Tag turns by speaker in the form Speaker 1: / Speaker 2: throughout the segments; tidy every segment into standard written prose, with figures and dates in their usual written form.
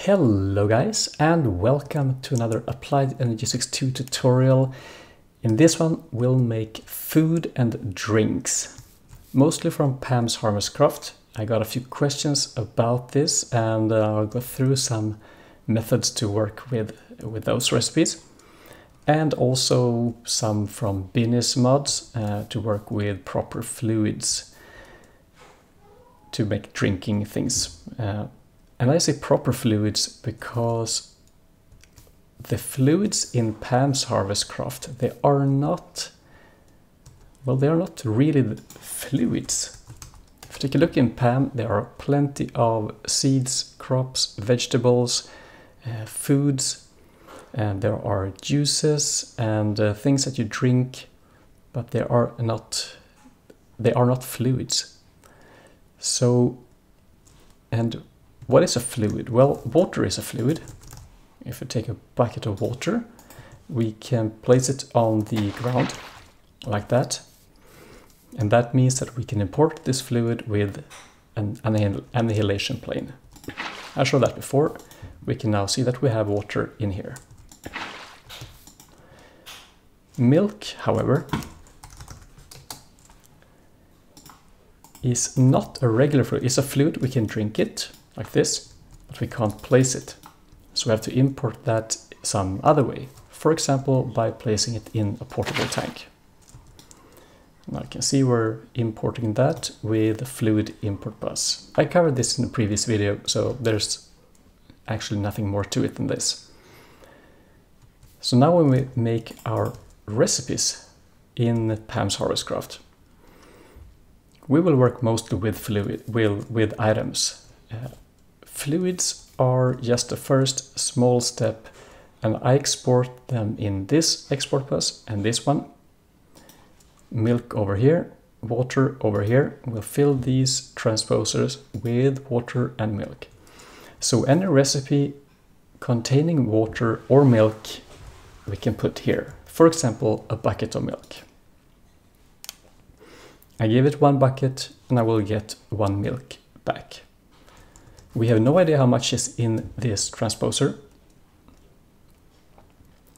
Speaker 1: Hello guys, and welcome to another Applied Energistics 2 tutorial. In this one we'll make food and drinks, mostly from Pam's HarvestCraft. I got a few questions about this and I'll go through some methods to work with those recipes. And also some from Binnie's mods to work with proper fluids to make drinking things. And I say proper fluids because the fluids in Pam's HarvestCraft, they are not really fluids. If you take a look in Pam, there are plenty of seeds, crops, vegetables, foods, and there are juices and things that you drink, but they are not fluids. So, and what is a fluid? Well, water is a fluid. If you take a bucket of water, we can place it on the ground like that. And that means that we can import this fluid with an annihilation plane. I showed that before. We can now see that we have water in here. Milk, however, is not a regular fluid. It's a fluid, we can drink it like this, but we can't place it. So we have to import that some other way. For example, by placing it in a portable tank. Now you can see we're importing that with the fluid import bus. I covered this in the previous video, so there's actually nothing more to it than this. So now when we make our recipes in Pam's HarvestCraft, we will work mostly with items. Fluids are just the first small step, and I export them in this export bus and this one. Milk over here, water over here. We'll fill these transposers with water and milk. So any recipe containing water or milk we can put here. For example, a bucket of milk. I give it 1 bucket and I will get 1 milk back. We have no idea how much is in this transposer.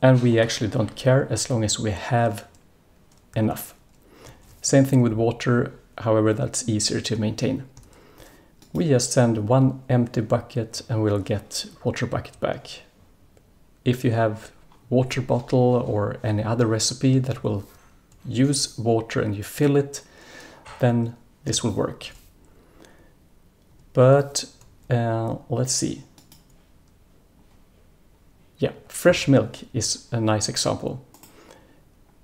Speaker 1: And we actually don't care as long as we have enough. Same thing with water, however that's easier to maintain. We just send 1 empty bucket and we'll get water bucket back. If you have water bottle or any other recipe that will use water and you fill it, then this will work. But let's see. Yeah, fresh milk is a nice example.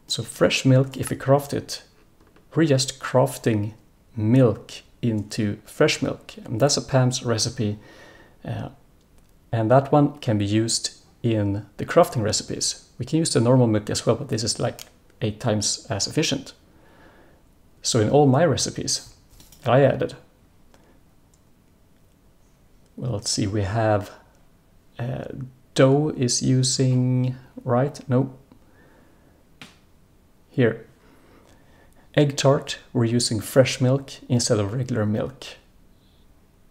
Speaker 1: So fresh milk, if we craft it, we're just crafting milk into fresh milk. And that's a Pam's recipe. And that one can be used in the crafting recipes. We can use the normal milk as well, but this is like 8 times as efficient. So in all my recipes that I added, well, let's see, we have dough is using, right? No. Here. Egg tart, we're using fresh milk instead of regular milk.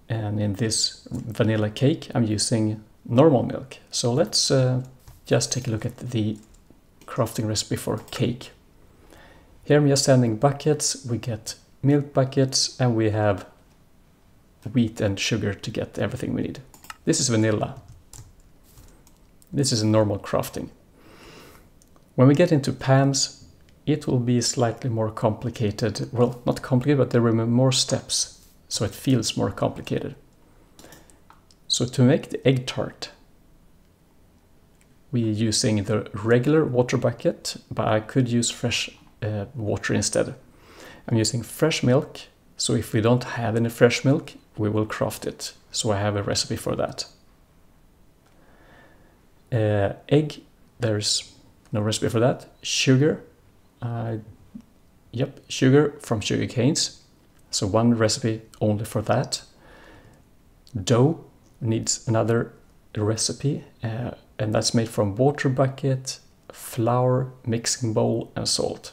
Speaker 1: And in this vanilla cake, I'm using normal milk. So let's just take a look at the crafting recipe for cake. Here I'm just sending buckets, we get milk buckets, and we have wheat and sugar to get everything we need. This is vanilla. This is a normal crafting. When we get into Pam's, it will be slightly more complicated. Well, not complicated, but there will be more steps, so it feels more complicated. So to make the egg tart, we're using the regular water bucket, but I could use fresh water instead. I'm using fresh milk, so if we don't have any fresh milk, we will craft it. So I have a recipe for that. Egg, there's no recipe for that. Sugar, sugar from sugar canes. So 1 recipe only for that. Dough needs another recipe, and that's made from water bucket, flour, mixing bowl, and salt.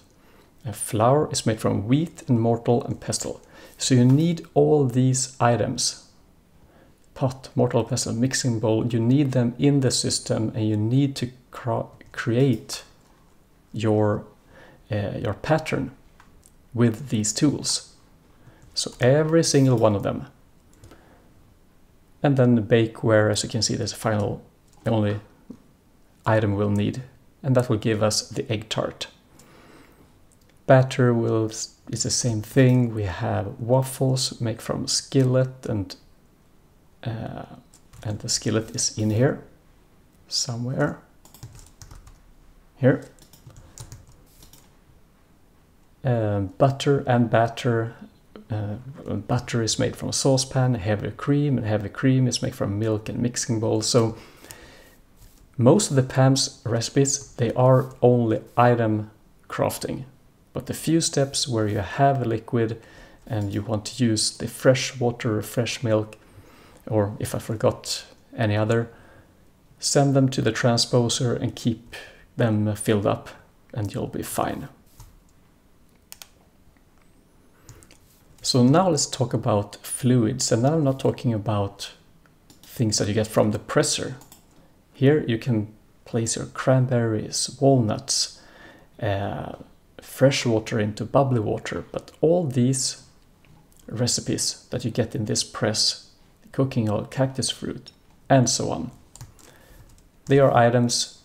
Speaker 1: And flour is made from wheat and mortar and pestle. So you need all these items pot, mortar pestle, mixing bowl, you need them in the system, and you need to create your pattern with these tools. So every single one of them. And then the bakeware, as you can see, there's a final, the only item we'll need, and that will give us the egg tart. Batter is the same thing. We have waffles made from skillet, and the skillet is in here somewhere. Here. Butter and batter. Butter is made from a saucepan, heavy cream, and heavy cream is made from milk and mixing bowl. So most of the Pam's recipes, they are only item crafting. But the few steps where you have a liquid and you want to use the fresh water, fresh milk, or if I forgot any other, send them to the transposer and keep them filled up and you'll be fine. So now let's talk about fluids, and now I'm not talking about things that you get from the presser. Here you can place your cranberries, walnuts, fresh water into bubbly water, but all these recipes that you get in this press, cooking oil, cactus fruit, and so on, they are items,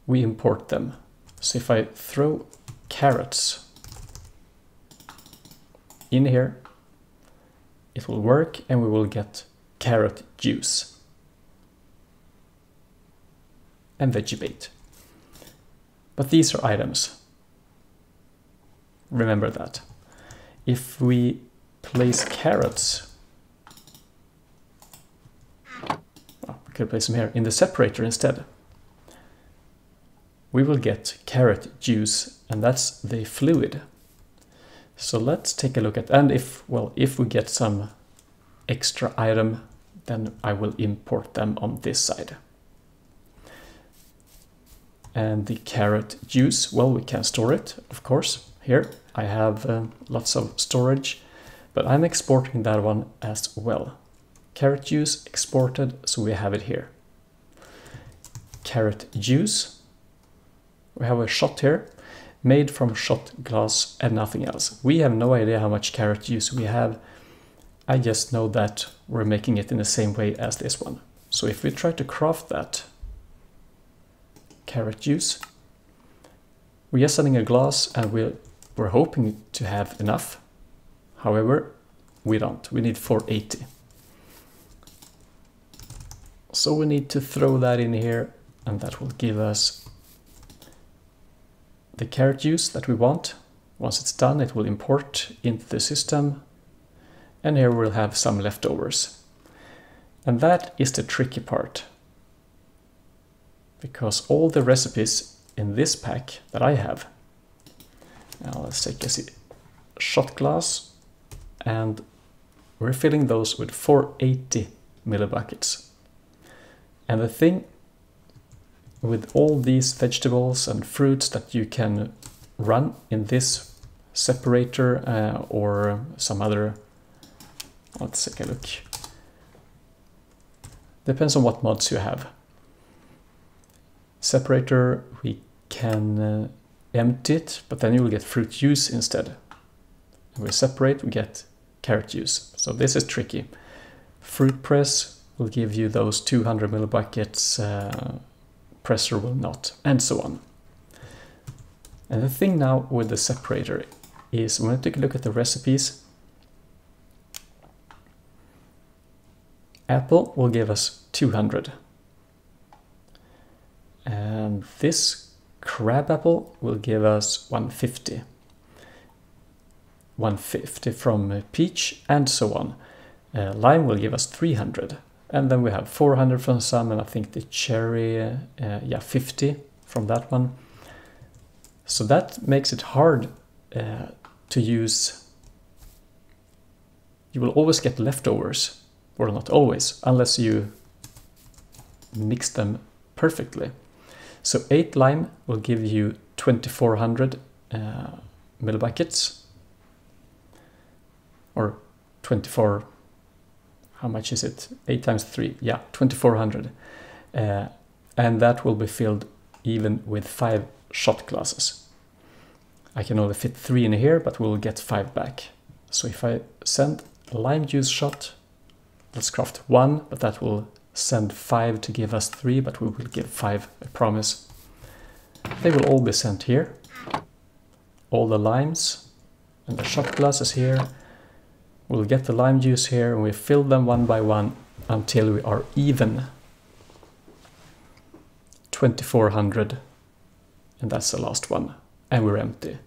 Speaker 1: we import them. So if I throw carrots in here, it will work and we will get carrot juice and veggie bait. But these are items. Remember that. If we place carrots, we could place them here in the separator instead, we will get carrot juice, and that's the fluid. So let's take a look at, and if we get some extra item, then I will import them on this side. And the carrot juice, well, we can store it, of course. Here I have lots of storage, but I'm exporting that one as well. Carrot juice exported, so we have it here. Carrot juice, we have a shot here, made from shot glass and nothing else. We have no idea how much carrot juice we have. I just know that we're making it in the same way as this one. So if we try to craft that carrot juice, we're just setting a glass and we're hoping to have enough. However, we don't. We need 480. So we need to throw that in here, and that will give us the carrot juice that we want. Once it's done, it will import into the system, and here we'll have some leftovers. And that is the tricky part, because all the recipes in this pack that I have, now let's take a shot glass, and we're filling those with 480 millibuckets. And the thing with all these vegetables and fruits that you can run in this separator or some other, let's take a look. Depends on what mods you have. Separator, we can empty it, but then you will get fruit juice instead. When we separate, we get carrot juice. So this is tricky. Fruit press will give you those 200 millibuckets, presser will not, and so on. And the thing now with the separator is, when I take a look at the recipes, apple will give us 200. And this crab apple will give us 150. 150 from peach, and so on. Lime will give us 300. And then we have 400 from some, and I think the cherry, 50 from that one. So that makes it hard to use. You will always get leftovers, or not always, unless you mix them perfectly. So 8 lime will give you 2400 millibuckets, or 24 how much is it? 8 times 3, yeah, 2400. And that will be filled even with 5 shot glasses. I can only fit 3 in here, but we'll get 5 back. So if I send a lime juice shot, let's craft 1, but that will send 5 to give us 3, but we will give 5, I promise. They will all be sent here. All the limes and the shot glasses here. We'll get the lime juice here and we fill them one by one until we are even 2400, and that's the last one, and we're empty.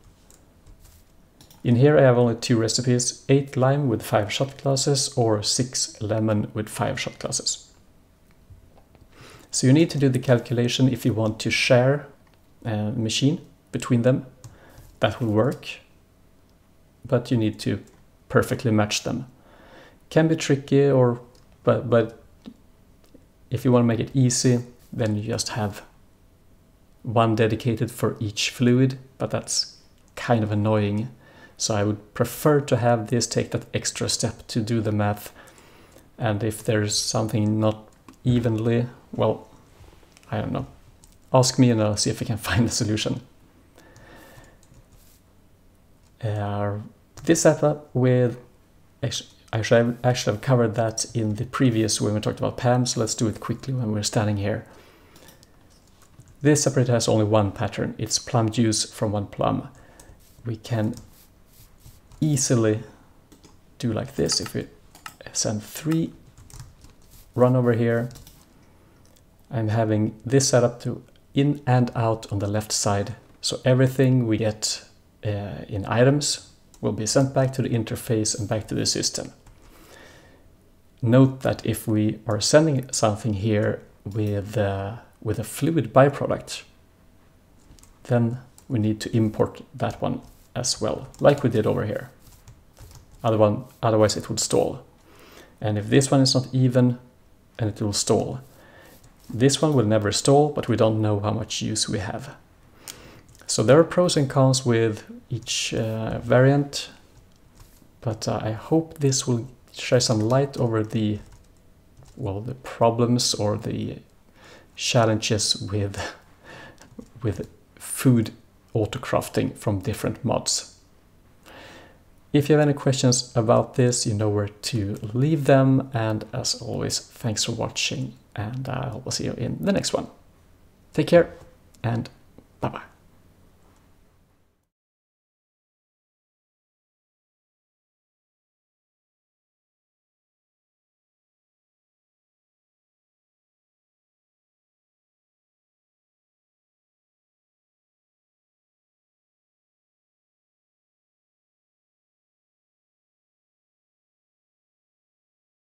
Speaker 1: In here I have only 2 recipes, 8 lime with 5 shot glasses or 6 lemon with 5 shot glasses. So you need to do the calculation if you want to share a machine between them. That will work, but you need to perfectly match them. Can be tricky, but if you want to make it easy, then you just have one dedicated for each fluid, but that's kind of annoying. So I would prefer to have this take that extra step to do the math. And if there's something not evenly, well, I don't know. Ask me and I'll see if I can find a solution. This setup with, I should actually have covered that in the previous when we talked about PAM, so let's do it quickly when we're standing here. This separator has only one pattern, it's plum juice from one plum. We can easily do like this. If we send 3, run over here, I'm having this set up to in and out on the left side. So everything we get in items will be sent back to the interface and back to the system. Note that if we are sending something here with a fluid byproduct, then we need to import that one as well, like we did over here. Otherwise it would stall. And if this one is not even, and it will stall. This one will never stall, but we don't know how much use we have. So there are pros and cons with each variant, but I hope this will share some light over the problems or the challenges with food autocrafting from different mods. If you have any questions about this, you know where to leave them, and as always, thanks for watching, and I will see you in the next one. Take care, and bye-bye.